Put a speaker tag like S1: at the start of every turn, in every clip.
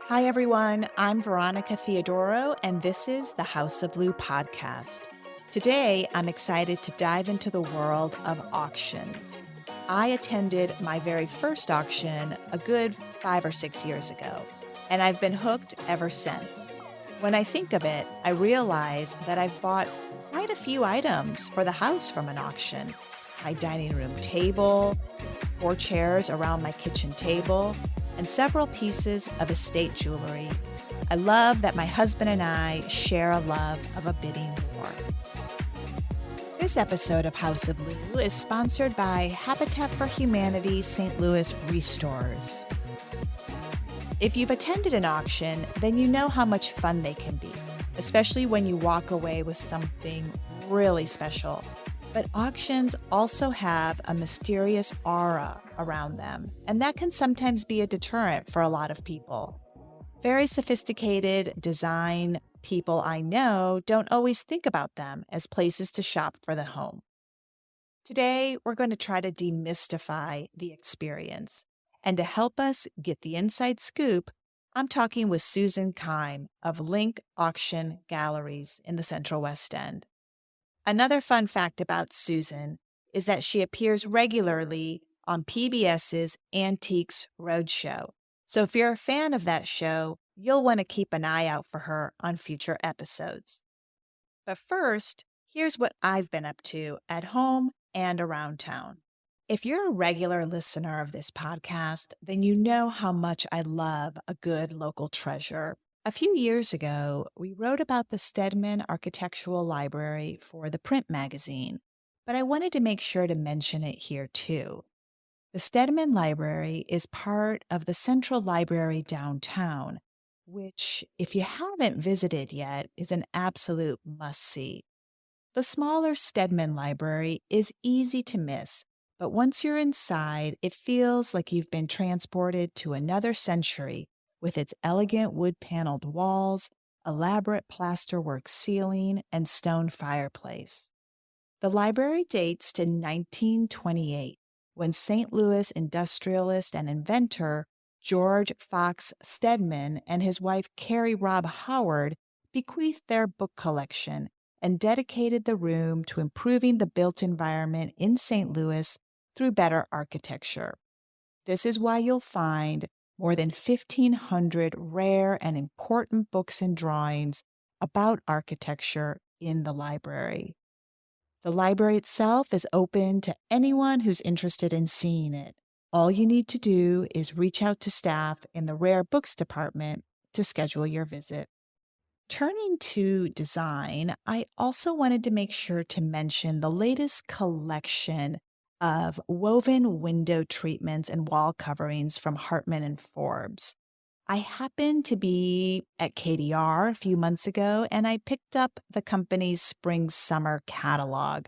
S1: Hi, everyone. I'm Veronica Theodoro, and this is the House of Blue podcast. Today, I'm excited to dive into the world of auctions. I attended my very first auction a good 5 or 6 years ago, and I've been hooked ever since. When I think of it, I realize that I've bought quite a few items for the house from an auction. My dining room table, 4 chairs around my kitchen table, and several pieces of estate jewelry. I love that my husband and I share a love of a bidding war. This episode of House of Blue is sponsored by Habitat for Humanity St. Louis Restores. If you've attended an auction, then you know how much fun they can be, especially when you walk away with something really special. But auctions also have a mysterious aura around them, and that can sometimes be a deterrent for a lot of people. Very sophisticated design people I know don't always think about them as places to shop for the home. Today, we're going to try to demystify the experience. And to help us get the inside scoop, I'm talking with Susan Kime of Link Auction Galleries in the Central West End. Another fun fact about Susan is that she appears regularly on PBS's Antiques Roadshow. So if you're a fan of that show, you'll want to keep an eye out for her on future episodes. But first, here's what I've been up to at home and around town. If you're a regular listener of this podcast, then you know how much I love a good local treasure. A few years ago, we wrote about the Stedman Architectural Library for the print magazine, but I wanted to make sure to mention it here too. The Stedman Library is part of the Central Library downtown, which, if you haven't visited yet, is an absolute must-see. The smaller Stedman Library is easy to miss, but once you're inside, it feels like you've been transported to another century with its elegant wood-paneled walls, elaborate plasterwork ceiling, and stone fireplace. The library dates to 1928, when St. Louis industrialist and inventor George Fox Stedman and his wife Carrie Robb Howard bequeathed their book collection and dedicated the room to improving the built environment in St. Louis through better architecture. This is why you'll find more than 1,500 rare and important books and drawings about architecture in the library. The library itself is open to anyone who's interested in seeing it. All you need to do is reach out to staff in the rare books department to schedule your visit. Turning to design, I also wanted to make sure to mention the latest collection of woven window treatments and wall coverings from Hartman and Forbes. I happened to be at KDR a few months ago, and I picked up the company's spring-summer catalog.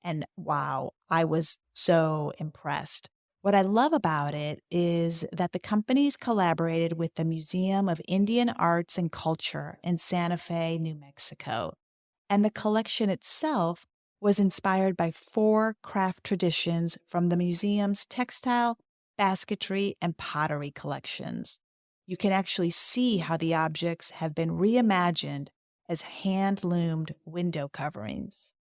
S1: And wow, I was so impressed. What I love about it is that the company's collaborated with the Museum of Indian Arts and Culture in Santa Fe, New Mexico. And the collection itself was inspired by 4 craft traditions from the museum's textile, basketry, and pottery collections. You can actually see how the objects have been reimagined as hand-loomed window coverings.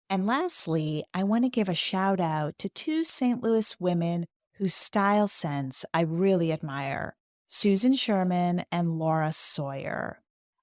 S1: And lastly, I want to give a shout out to 2 St. Louis women whose style sense I really admire, Susan Sherman and Laura Sawyer.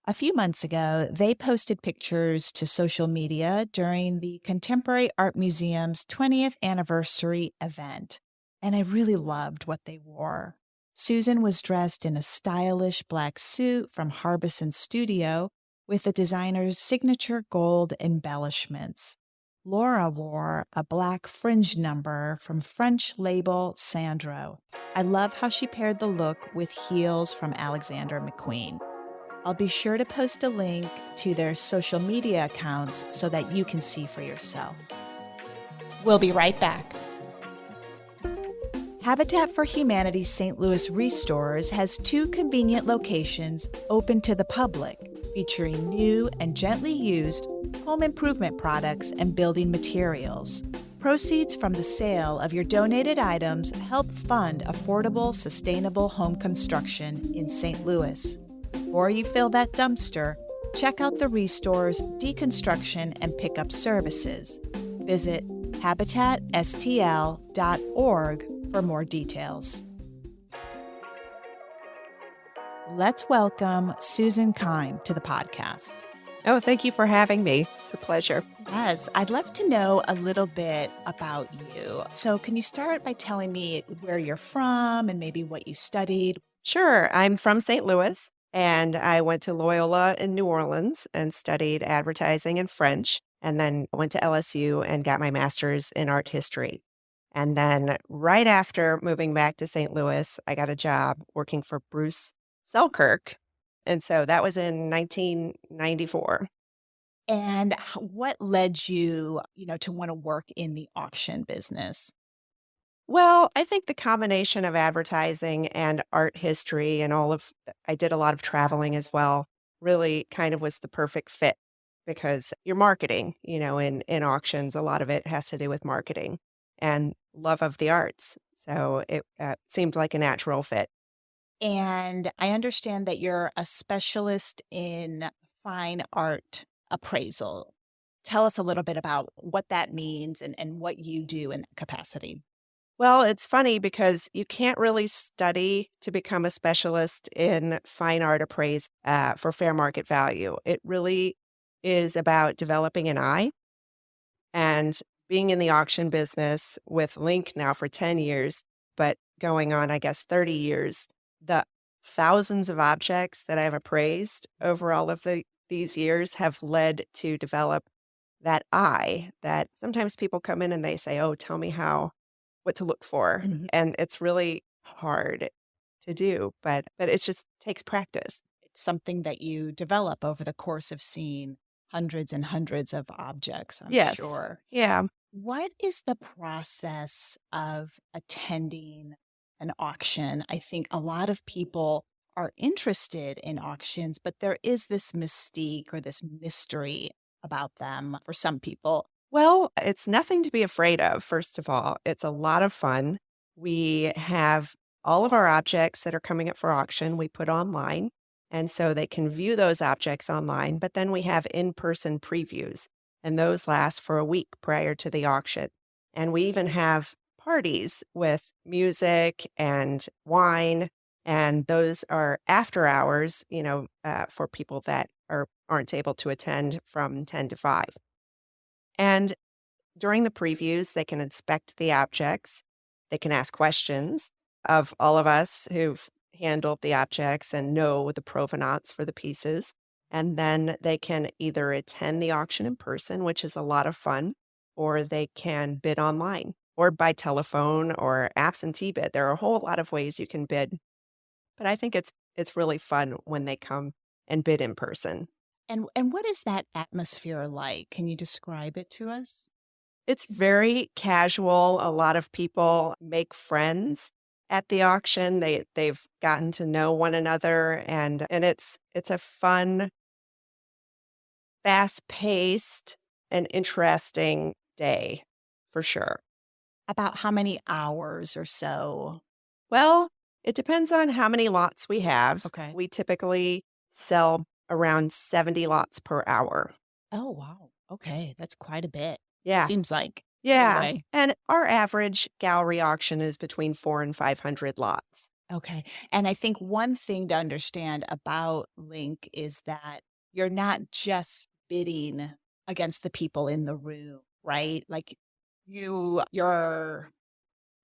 S1: A few months ago, they posted pictures to social media during the Contemporary Art Museum's 20th anniversary event, and I really loved what they wore. Susan was dressed in a stylish black suit from Harbison Studio with the designer's signature gold embellishments. Laura wore a black fringe number from French label Sandro. I love how she paired the look with heels from Alexander McQueen. I'll be sure to post a link to their social media accounts so that you can see for yourself. We'll be right back. Habitat for Humanity St. Louis Restores has 2 convenient locations open to the public, featuring new and gently used home improvement products and building materials. Proceeds from the sale of your donated items help fund affordable, sustainable home construction in St. Louis. Before you fill that dumpster, check out the Restore's deconstruction and pickup services. Visit habitatstl.org for more details. Let's welcome Susan Kime to the podcast.
S2: Oh, thank you for having me. It's a pleasure.
S1: Yes, I'd love to know a little bit about you. So can you start by telling me where you're from and maybe what you studied?
S2: Sure. I'm from St. Louis, and I went to Loyola in New Orleans and studied advertising and French, and then went to LSU and got my master's in art history. And then right after moving back to St. Louis, I got a job working for Bruce Selkirk. And so that was in 1994.
S1: And what led you, to want to work in the auction business?
S2: Well, I think the combination of advertising and art history and I did a lot of traveling as well, really kind of was the perfect fit because you're marketing, in auctions, a lot of it has to do with marketing and love of the arts. So it seemed like a natural fit.
S1: And I understand that you're a specialist in fine art appraisal. Tell us a little bit about what that means and what you do in that capacity.
S2: Well, it's funny because you can't really study to become a specialist in fine art appraise for fair market value. It really is about developing an eye and being in the auction business with Link now for 10 years, but going on, I guess, 30 years. The thousands of objects that I've appraised over all of these years have led to develop that eye that sometimes people come in and they say, oh, tell me what to look for.
S1: Mhm.
S2: And it's really hard to do, but it just takes practice.
S1: It's something that you develop over the course of seeing hundreds and hundreds of objects, I'm
S2: Yes.
S1: sure.
S2: Yeah.
S1: What is the process of attending an auction? I think a lot of people are interested in auctions, but there is this mystique or this mystery about them for some people.
S2: Well, it's nothing to be afraid of, first of all. It's a lot of fun. We have all of our objects that are coming up for auction, we put online. And so they can view those objects online, but then we have in person previews, and those last for a week prior to the auction. And we even have parties with music and wine, and those are after hours, for people that aren't able to attend from 10 to 5. And during the previews, they can inspect the objects. They can ask questions of all of us who've handled the objects and know the provenance for the pieces. And then they can either attend the auction in person, which is a lot of fun, or they can bid online or by telephone or absentee bid. There are a whole lot of ways you can bid, but I think it's really fun when they come and bid in person.
S1: And what is that atmosphere like? Can you describe it to us?
S2: It's very casual. A lot of people make friends at the auction. They've gotten to know one another, and it's a fun, fast-paced, and interesting day for sure.
S1: About how many hours or so?
S2: Well, it depends on how many lots we have.
S1: Okay.
S2: We typically sell around 70 lots per hour.
S1: Oh, wow. Okay. That's quite a bit.
S2: Yeah.
S1: Seems like.
S2: Yeah.
S1: Anyway.
S2: And our average gallery auction is between 4 and 500 lots.
S1: Okay. And I think one thing to understand about Link is that you're not just bidding against the people in the room, right? Like the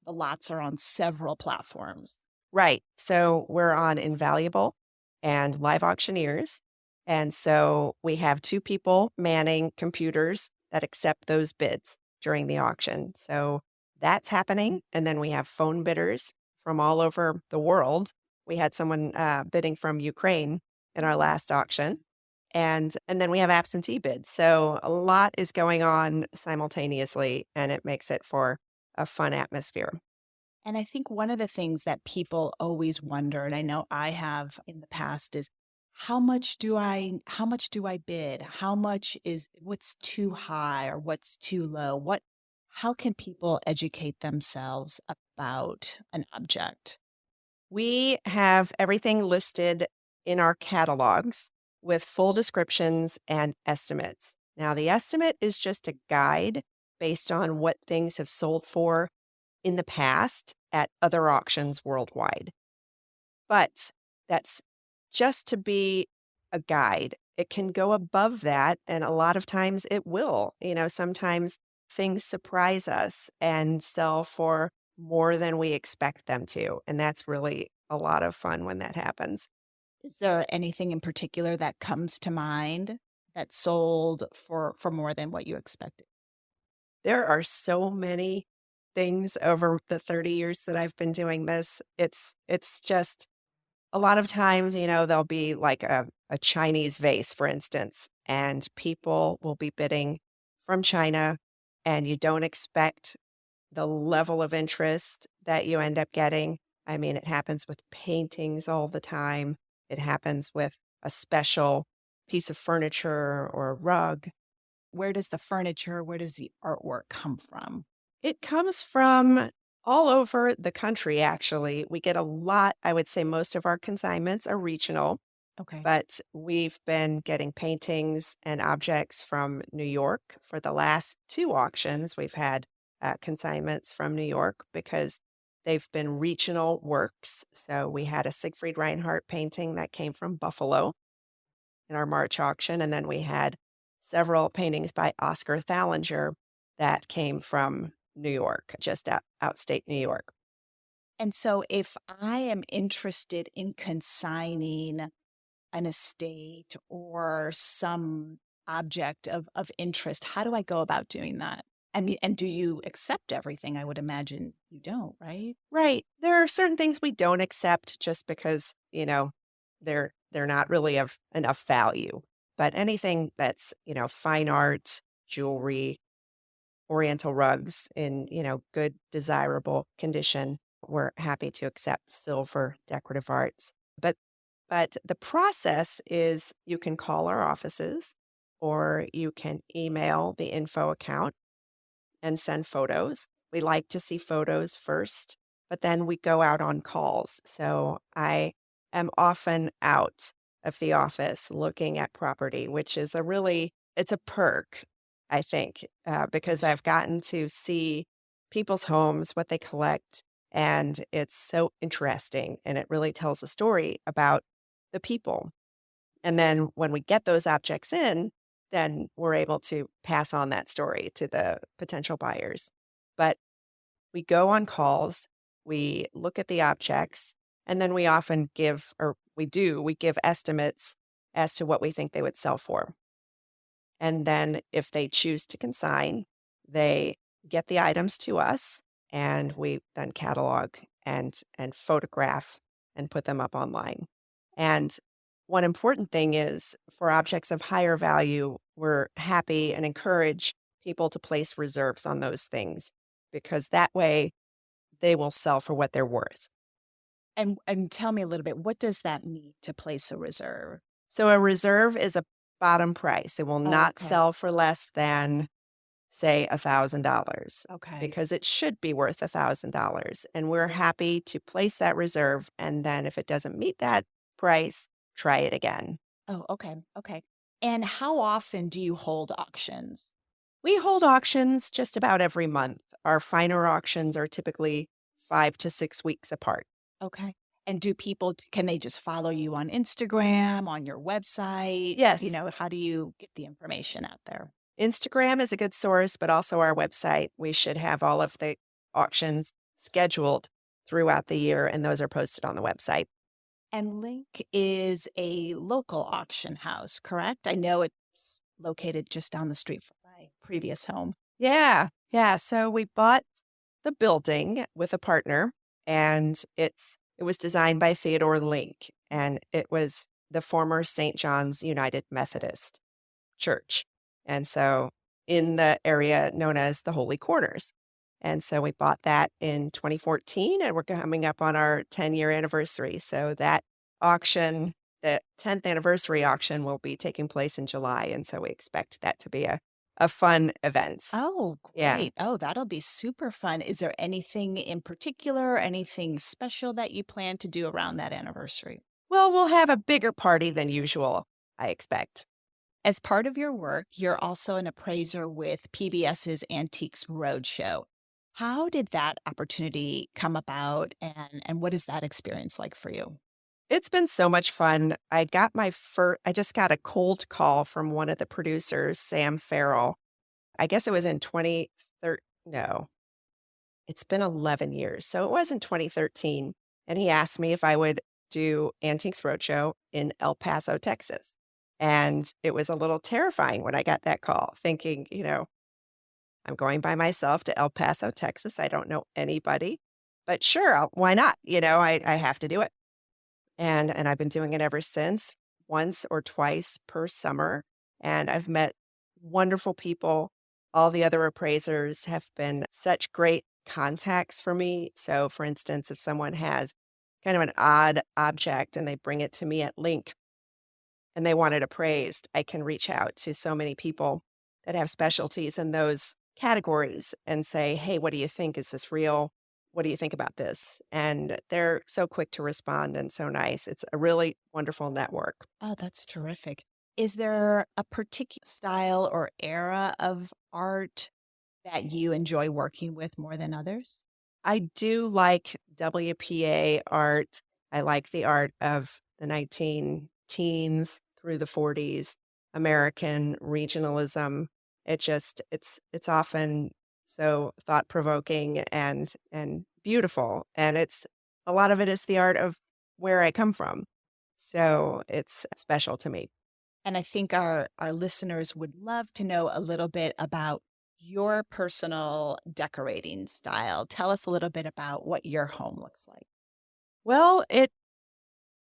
S1: lots are on several platforms.
S2: Right. So we're on Invaluable and Live Auctioneers. And so we have 2 people manning computers that accept those bids during the auction. So that's happening. And then we have phone bidders from all over the world. We had someone bidding from Ukraine in our last auction. And then we have absentee bids. So a lot is going on simultaneously, and it makes it for a fun atmosphere.
S1: And I think one of the things that people always wonder, and I know I have in the past, is how much do I bid? What's too high or what's too low? How can people educate themselves about an object?
S2: We have everything listed in our catalogs with full descriptions and estimates. Now, the estimate is just a guide based on what things have sold for in the past at other auctions worldwide. But that's just to be a guide. It can go above that, and a lot of times it will. Sometimes things surprise us and sell for more than we expect them to. And that's really a lot of fun when that happens.
S1: Is there anything in particular that comes to mind that sold for more than what you expected?
S2: There are so many things over the 30 years that I've been doing this. It's just a lot of times, there'll be like a Chinese vase, for instance, and people will be bidding from China, and you don't expect the level of interest that you end up getting. I mean, it happens with paintings all the time. It happens with a special piece of furniture or a rug.
S1: Where does the artwork come from?
S2: It comes from all over the country, actually. We get a lot, I would say most of our consignments are regional,
S1: Okay.
S2: but we've been getting paintings and objects from New York for the last two auctions. We've had consignments from New York because they've been regional works. So we had a Siegfried Reinhardt painting that came from Buffalo in our March auction. And then we had several paintings by Oscar Thallinger that came from New York, just outstate New York.
S1: And so if I am interested in consigning an estate or some object of interest, how do I go about doing that? I mean, and do you accept everything? I would imagine you don't, right?
S2: Right. There are certain things we don't accept just because, they're not really of enough value. But anything that's, fine art, jewelry, oriental rugs in, good desirable condition, we're happy to accept silver, decorative arts. But the process is you can call our offices or you can email the info account and send photos. We like to see photos first, but then we go out on calls. So I am often out of the office looking at property, which is it's a perk, I think, because I've gotten to see people's homes, what they collect, and it's so interesting. And it really tells a story about the people. And then when we get those objects in, then we're able to pass on that story to the potential buyers. But we go on calls, we look at the objects, and then we often we give estimates as to what we think they would sell for. And then if they choose to consign, they get the items to us and we then catalog and photograph and put them up online. And one important thing is for objects of higher value, we're happy and encourage people to place reserves on those things because that way they will sell for what they're worth.
S1: And tell me a little bit, what does that mean to place a reserve?
S2: So a reserve is a bottom price. It will
S1: Oh,
S2: not
S1: okay.
S2: sell for less than, say, $1,000
S1: Okay.
S2: because it should be worth $1,000. And we're happy to place that reserve. And then if it doesn't meet that price, try it again.
S1: Oh, okay. Okay. And how often do you hold auctions?
S2: We hold auctions just about every month. Our finer auctions are typically 5 to 6 weeks apart.
S1: Okay. And can they just follow you on Instagram, on your website?
S2: Yes,
S1: How do you get the information out there?
S2: Instagram is a good source, but also our website. We should have all of the auctions scheduled throughout the year, and those are posted on the website.
S1: And Link is a local auction house, correct? I know it's located just down the street from my previous home.
S2: Yeah, yeah. So we bought the building with a partner, and it was designed by Theodore Link, and it was the former St. John's United Methodist Church. And so in the area known as the Holy Corners. And so we bought that in 2014 and we're coming up on our 10-year anniversary. So that auction, the 10th anniversary auction will be taking place in July. And so we expect that to be a a fun event.
S1: Oh,
S2: Yeah.
S1: great. Oh, that'll be super fun. Is there anything in particular, anything special that you plan to do around that anniversary?
S2: Well, we'll have a bigger party than usual, I expect.
S1: As part of your work, you're also an appraiser with PBS's Antiques Roadshow. How did that opportunity come about, and what is that experience like for you?
S2: It's been so much fun. I just got a cold call from one of the producers, Sam Farrell. I guess it was in 2013. No, it's been 11 years. So it was in 2013. And he asked me if I would do Antiques Roadshow in El Paso, Texas. And it was a little terrifying when I got that call, thinking, I'm going by myself to El Paso, Texas. I don't know anybody, but sure, why not? I have to do it. And I've been doing it ever since, once or twice per summer, and I've met wonderful people. All the other appraisers have been such great contacts for me. So, for instance, if someone has kind of an odd object and they bring it to me at Link and they want it appraised, I can reach out to so many people that have specialties in those categories and say, "Hey, what do you think? Is this real? What do you think about this?" And they're so quick to respond and so nice. It's a really wonderful network.
S1: Oh, that's terrific. Is there a particular style or era of art that you enjoy working with more than others?
S2: I do like WPA art. I like the art of the 19 teens through the 40s, American regionalism. It's often so thought-provoking and beautiful, and it's a lot of it is the art of where I come from. So it's special to me.
S1: And I think our listeners would love to know a little bit about your personal decorating style. Tell us a little bit about what your home looks like.
S2: Well, it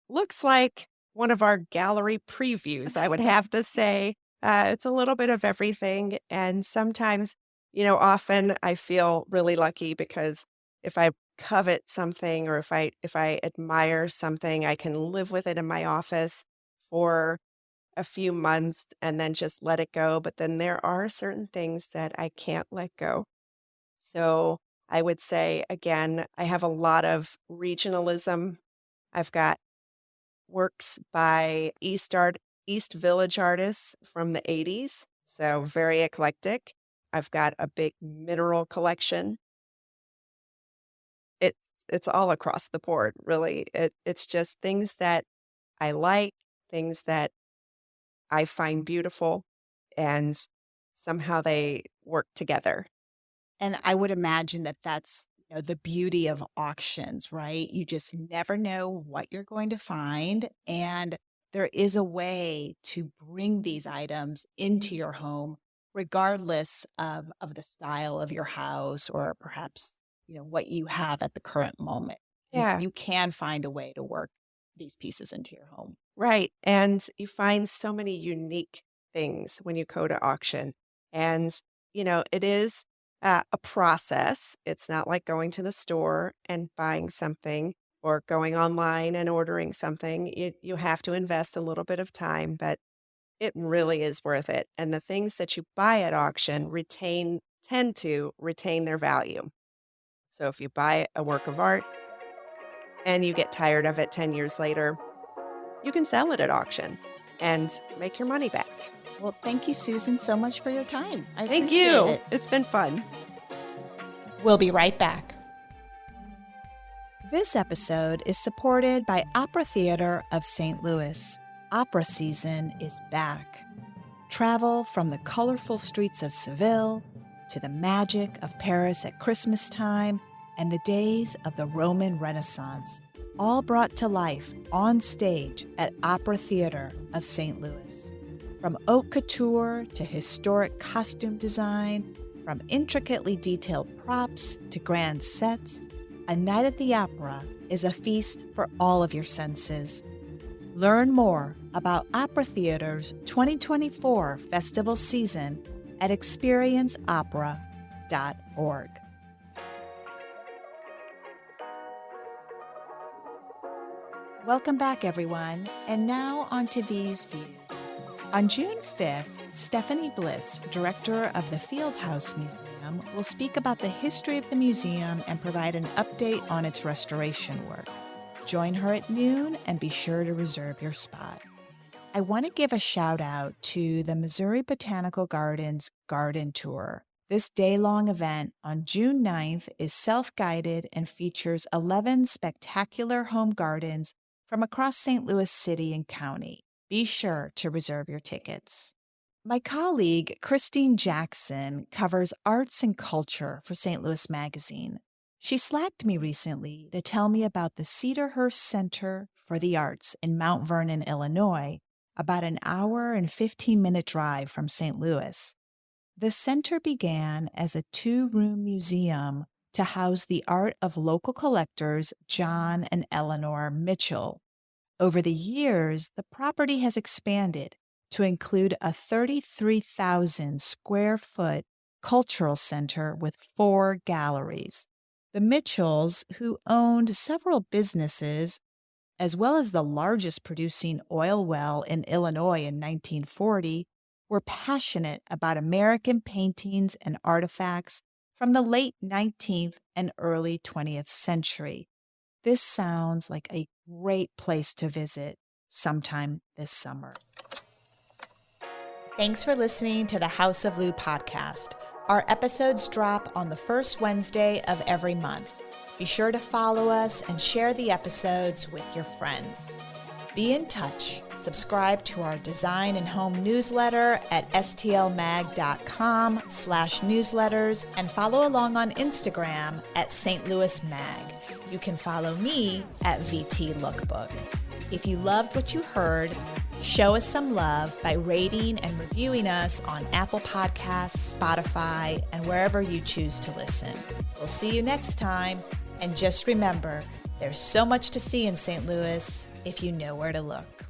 S2: looks like one of our gallery previews, I would have to say. It's a little bit of everything. And sometimes, often I feel really lucky because if I covet something or if I admire something, I can live with it in my office for a few months and then just let it go. But then there are certain things that I can't let go. So I would say, again, I have a lot of regionalism. I've got works by East Village artists from the 80s, so very eclectic. I've got a big mineral collection. It's it's all across the board, really. It's just things that I like, things that I find beautiful, and somehow they work together.
S1: And I would imagine that that's, the beauty of auctions, right? You just never know what you're going to find. And there is a way to bring these items into your home, regardless of the style of your house or perhaps, what you have at the current moment. You,
S2: Yeah.
S1: you can find a way to work these pieces into your home.
S2: Right, and you find so many unique things when you go to auction, and, it is, a process. It's not like going to the store and buying something or going online and ordering something. You have to invest a little bit of time, but it really is worth it, and the things that you buy at auction tend to retain their value. So if you buy a work of art and you get tired of it 10 years later, you can sell it at auction and make your money back.
S1: Well, thank you, Susan, so much for your time. I
S2: Thank
S1: appreciate
S2: you.
S1: it.
S2: It's been fun.
S1: We'll be right back. This episode is supported by Opera Theater of St. Louis. Opera season is back. Travel from the colorful streets of Seville to the magic of Paris at Christmas time and the days of the Roman Renaissance, all brought to life on stage at Opera Theater of St. Louis. From haute couture to historic costume design, from intricately detailed props to grand sets, a night at the opera is a feast for all of your senses. Learn more about Opera Theater's 2024 festival season at experienceopera.org. Welcome back, everyone. And now on to These Views. On June 5th, Stephanie Bliss, director of the Fieldhouse Museum, will speak about the history of the museum and provide an update on its restoration work. Join her at noon and be sure to reserve your spot. I want to give a shout out to the Missouri Botanical Gardens Garden Tour. This day-long event on June 9th is self-guided and features 11 spectacular home gardens from across St. Louis City and County. Be sure to reserve your tickets. My colleague, Christine Jackson, covers arts and culture for St. Louis Magazine. She slacked me recently to tell me about the Cedarhurst Center for the Arts in Mount Vernon, Illinois, about an hour and 15-minute drive from St. Louis. The center began as a 2-room museum to house the art of local collectors John and Eleanor Mitchell. Over the years, the property has expanded to include a 33,000 square foot cultural center with 4 galleries. The Mitchells, who owned several businesses, as well as the largest producing oil well in Illinois in 1940, were passionate about American paintings and artifacts from the late 19th and early 20th century. This sounds like a great place to visit sometime this summer. Thanks for listening to the House of Lou podcast. Our episodes drop on the first Wednesday of every month. Be sure to follow us and share the episodes with your friends. Be in touch. Subscribe to our design and home newsletter at stlmag.com/newsletters and follow along on Instagram at St. Louis Mag. You can follow me at VT Lookbook. If you loved what you heard, show us some love by rating and reviewing us on Apple Podcasts, Spotify, and wherever you choose to listen. We'll see you next time. And just remember, there's so much to see in St. Louis if you know where to look.